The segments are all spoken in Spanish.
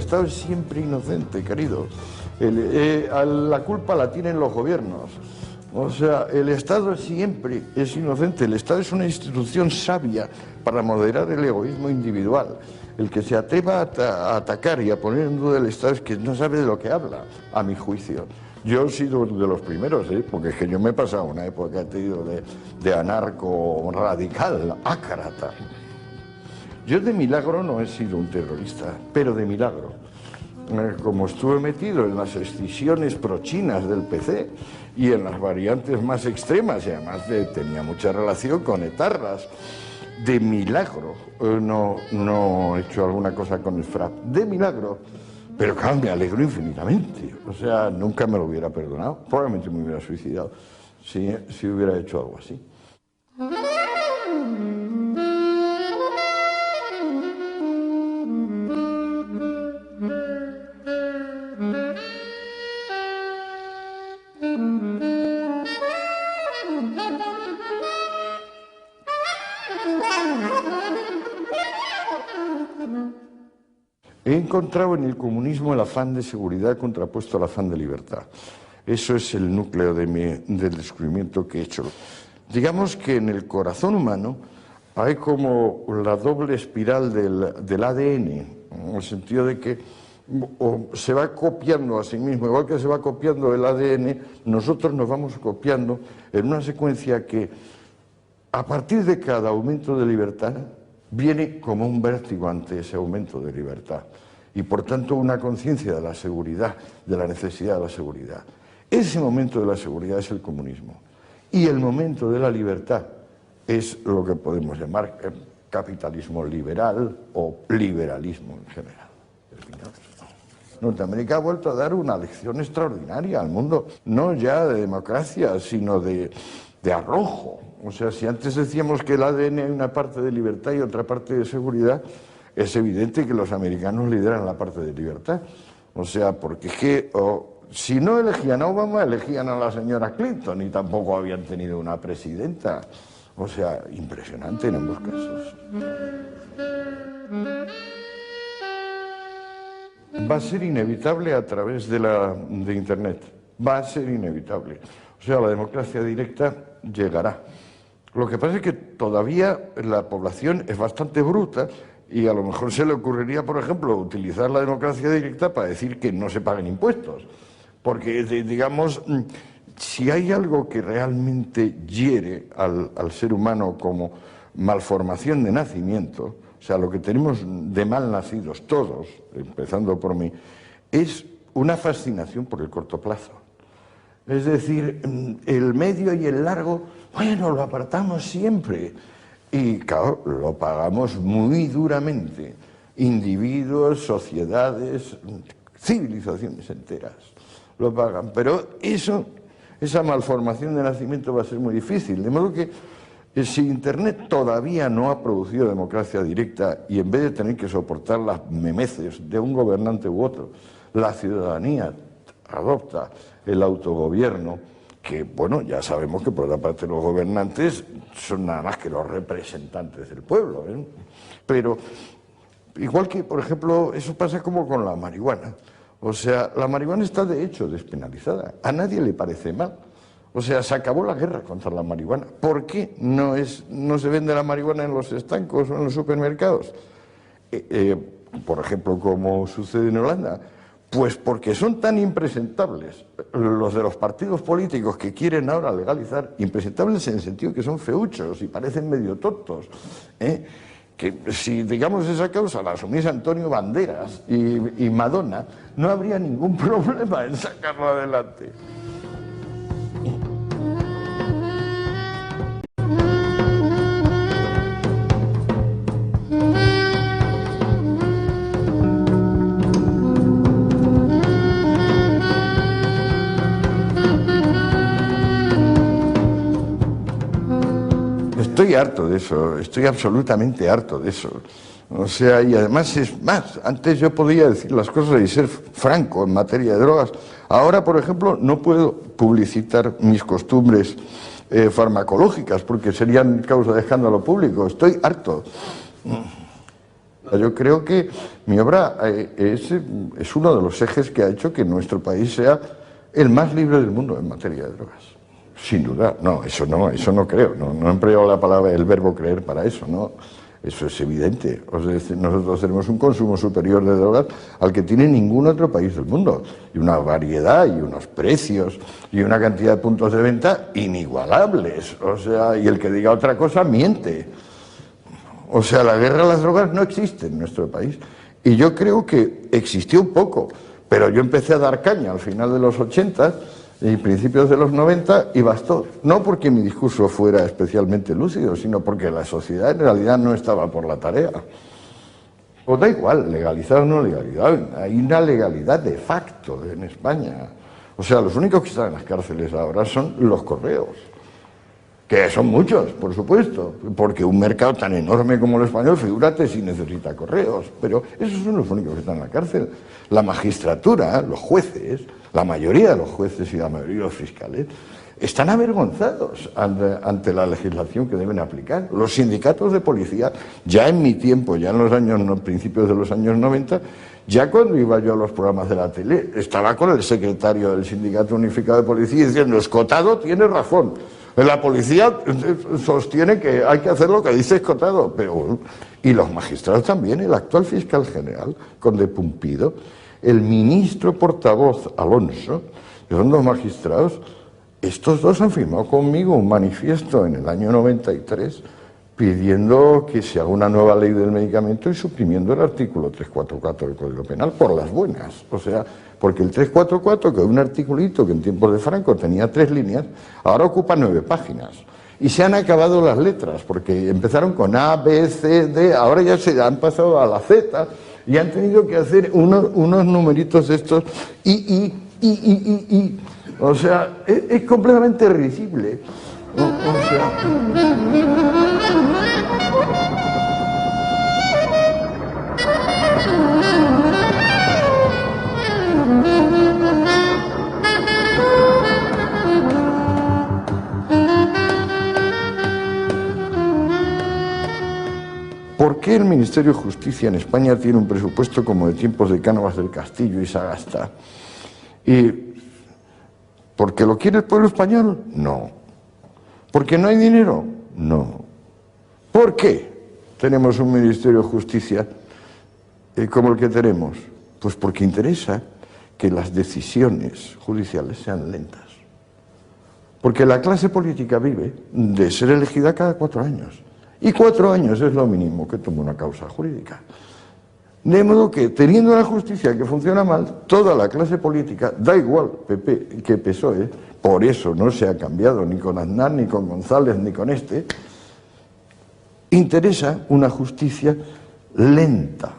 Estado es siempre inocente, querido. La culpa la tienen los gobiernos. O sea, el Estado siempre es inocente. El Estado es una institución sabia para moderar el egoísmo individual. El que se atreva a atacar y a poner en duda el Estado es que no sabe de lo que habla, a mi juicio. Yo he sido de los primeros, porque es que yo me he pasado una época de anarco radical, ácrata. Yo de milagro no he sido un terrorista, pero de milagro. Como estuve metido en las escisiones prochinas del PC y en las variantes más extremas, y además tenía mucha relación con etarras, de milagro no he hecho alguna cosa con el FRAP, de milagro, pero claro, me alegro infinitamente. O sea, nunca me lo hubiera perdonado, probablemente me hubiera suicidado si hubiera hecho algo así. He encontrado en el comunismo el afán de seguridad contrapuesto al afán de libertad. Eso es el núcleo del descubrimiento que he hecho. Digamos que en el corazón humano hay como la doble espiral del ADN, en el sentido de que se va copiando a sí mismo, igual que se va copiando el ADN, nosotros nos vamos copiando en una secuencia que, a partir de cada aumento de libertad, viene como un vértigo ante ese aumento de libertad y por tanto una conciencia de la seguridad, de la necesidad de la seguridad. Ese momento de la seguridad es el comunismo y el momento de la libertad es lo que podemos llamar capitalismo liberal o liberalismo en general. Norteamérica ha vuelto a dar una lección extraordinaria al mundo, no ya de democracia, sino de arrojo. O sea, si antes decíamos que el ADN hay una parte de libertad y otra parte de seguridad, es evidente que los americanos lideran la parte de libertad. O sea, porque es que si no elegían a Obama, elegían a la señora Clinton y tampoco habían tenido una presidenta. O sea, impresionante en ambos casos. Va a ser inevitable a través de Internet. Va a ser inevitable. O sea, la democracia directa llegará. Lo que pasa es que todavía la población es bastante bruta y a lo mejor se le ocurriría, por ejemplo, utilizar la democracia directa para decir que no se paguen impuestos. Porque, digamos, si hay algo que realmente hiere al ser humano como malformación de nacimiento, o sea, lo que tenemos de mal nacidos todos, empezando por mí, es una fascinación por el corto plazo. Es decir, el medio y el largo, bueno, lo apartamos siempre. Y claro, lo pagamos muy duramente. Individuos, sociedades, civilizaciones enteras lo pagan. Pero esa malformación de nacimiento va a ser muy difícil. De modo que si Internet todavía no ha producido democracia directa y en vez de tener que soportar las memeces de un gobernante u otro, la ciudadanía adopta el autogobierno, que, bueno, ya sabemos que por otra parte los gobernantes son nada más que los representantes del pueblo, ¿eh? Pero, igual que, por ejemplo, eso pasa como con la marihuana. O sea, la marihuana está de hecho despenalizada. A nadie le parece mal. O sea, se acabó la guerra contra la marihuana. ¿Por qué no se vende la marihuana en los estancos o en los supermercados? Por ejemplo, como sucede en Holanda. Pues porque son tan impresentables los de los partidos políticos que quieren ahora legalizar, impresentables en el sentido que son feuchos y parecen medio tontos, que si, digamos, esa causa la asumiese Antonio Banderas y Madonna, no habría ningún problema en sacarlo adelante. Estoy harto de eso, estoy absolutamente harto de eso. O sea, y además es más, antes yo podía decir las cosas y ser franco en materia de drogas. Ahora, por ejemplo, no puedo publicitar mis costumbres farmacológicas porque serían causa de escándalo público. Estoy harto. Yo creo que mi obra es uno de los ejes que ha hecho que nuestro país sea el más libre del mundo en materia de drogas. Sin duda. No, eso no creo. No he empleado la palabra, el verbo creer para eso, ¿no? Eso es evidente. O sea, nosotros tenemos un consumo superior de drogas al que tiene ningún otro país del mundo. Y una variedad, y unos precios, y una cantidad de puntos de venta inigualables. O sea, y el que diga otra cosa miente. O sea, la guerra a las drogas no existe en nuestro país. Y yo creo que existió un poco, pero yo empecé a dar caña al final de los 80 y principios de los 90 y bastó. No porque mi discurso fuera especialmente lúcido, sino porque la sociedad en realidad no estaba por la tarea. Pues da igual, legalizada o no legalidad, hay una legalidad de facto en España. O sea, los únicos que están en las cárceles ahora son los correos. Que son muchos, por supuesto, porque un mercado tan enorme como el español, figúrate si necesita correos, pero esos son los únicos que están en la cárcel. La magistratura, los jueces, la mayoría de los jueces y la mayoría de los fiscales, están avergonzados ante la legislación que deben aplicar. Los sindicatos de policía, ya en mi tiempo, ya en los principios de los años 90, ya cuando iba yo a los programas de la tele, estaba con el secretario del Sindicato Unificado de Policía diciendo, Escotado tiene razón. La policía sostiene que hay que hacer lo que dice Escotado, pero y los magistrados también, el actual fiscal general, Conde Pumpido, el ministro portavoz Alonso, que son dos magistrados, estos dos han firmado conmigo un manifiesto en el año 93 pidiendo que se haga una nueva ley del medicamento y suprimiendo el artículo 344 del Código Penal por las buenas. O sea, porque el 344, que es un articulito que en tiempos de Franco tenía 3 líneas, ahora ocupa 9 páginas. Y se han acabado las letras, porque empezaron con A, B, C, D, ahora ya se han pasado a la Z y han tenido que hacer unos numeritos estos y. O sea, es completamente risible. O sea... ¿Por qué el Ministerio de Justicia en España tiene un presupuesto como de tiempos de Cánovas del Castillo y Sagasta? ¿Porque lo quiere el pueblo español? No. ¿Porque no hay dinero? No. ¿Por qué tenemos un Ministerio de Justicia como el que tenemos? Pues porque interesa que las decisiones judiciales sean lentas. Porque la clase política vive de ser elegida cada 4 años. Y 4 años es lo mínimo que toma una causa jurídica. De modo que, teniendo una justicia que funciona mal, toda la clase política, da igual PP que PSOE, por eso no se ha cambiado ni con Aznar, ni con González, ni con este, interesa una justicia lenta.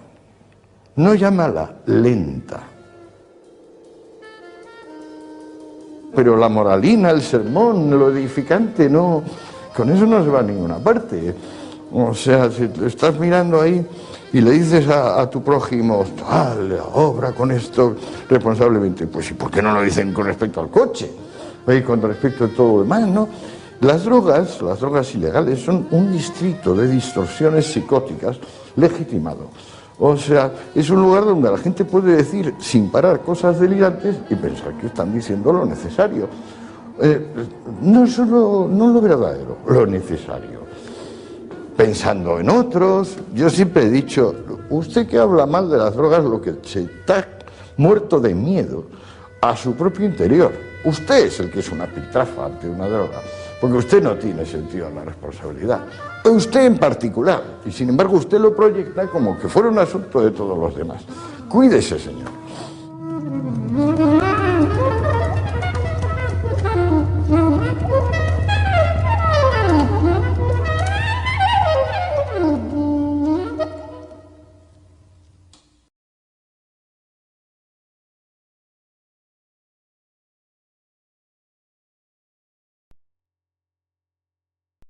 No ya mala, lenta. Pero la moralina, el sermón, lo edificante, no, con eso no se va a ninguna parte. O sea, si estás mirando ahí y le dices a tu prójimo, la obra con esto responsablemente, pues ¿y por qué no lo dicen con respecto al coche? Y con respecto a todo lo demás, ¿no? Las drogas ilegales son un distrito de distorsiones psicóticas legitimado. O sea, es un lugar donde la gente puede decir sin parar cosas delirantes y pensar que están diciendo lo necesario. No lo verdadero, lo necesario. Pensando en otros, yo siempre he dicho, usted que habla mal de las drogas, lo que se está muerto de miedo a su propio interior. Usted es el que es una piltrafa ante una droga, porque usted no tiene sentido de la responsabilidad. Usted en particular, y sin embargo usted lo proyecta como que fuera un asunto de todos los demás. Cuídese, señor.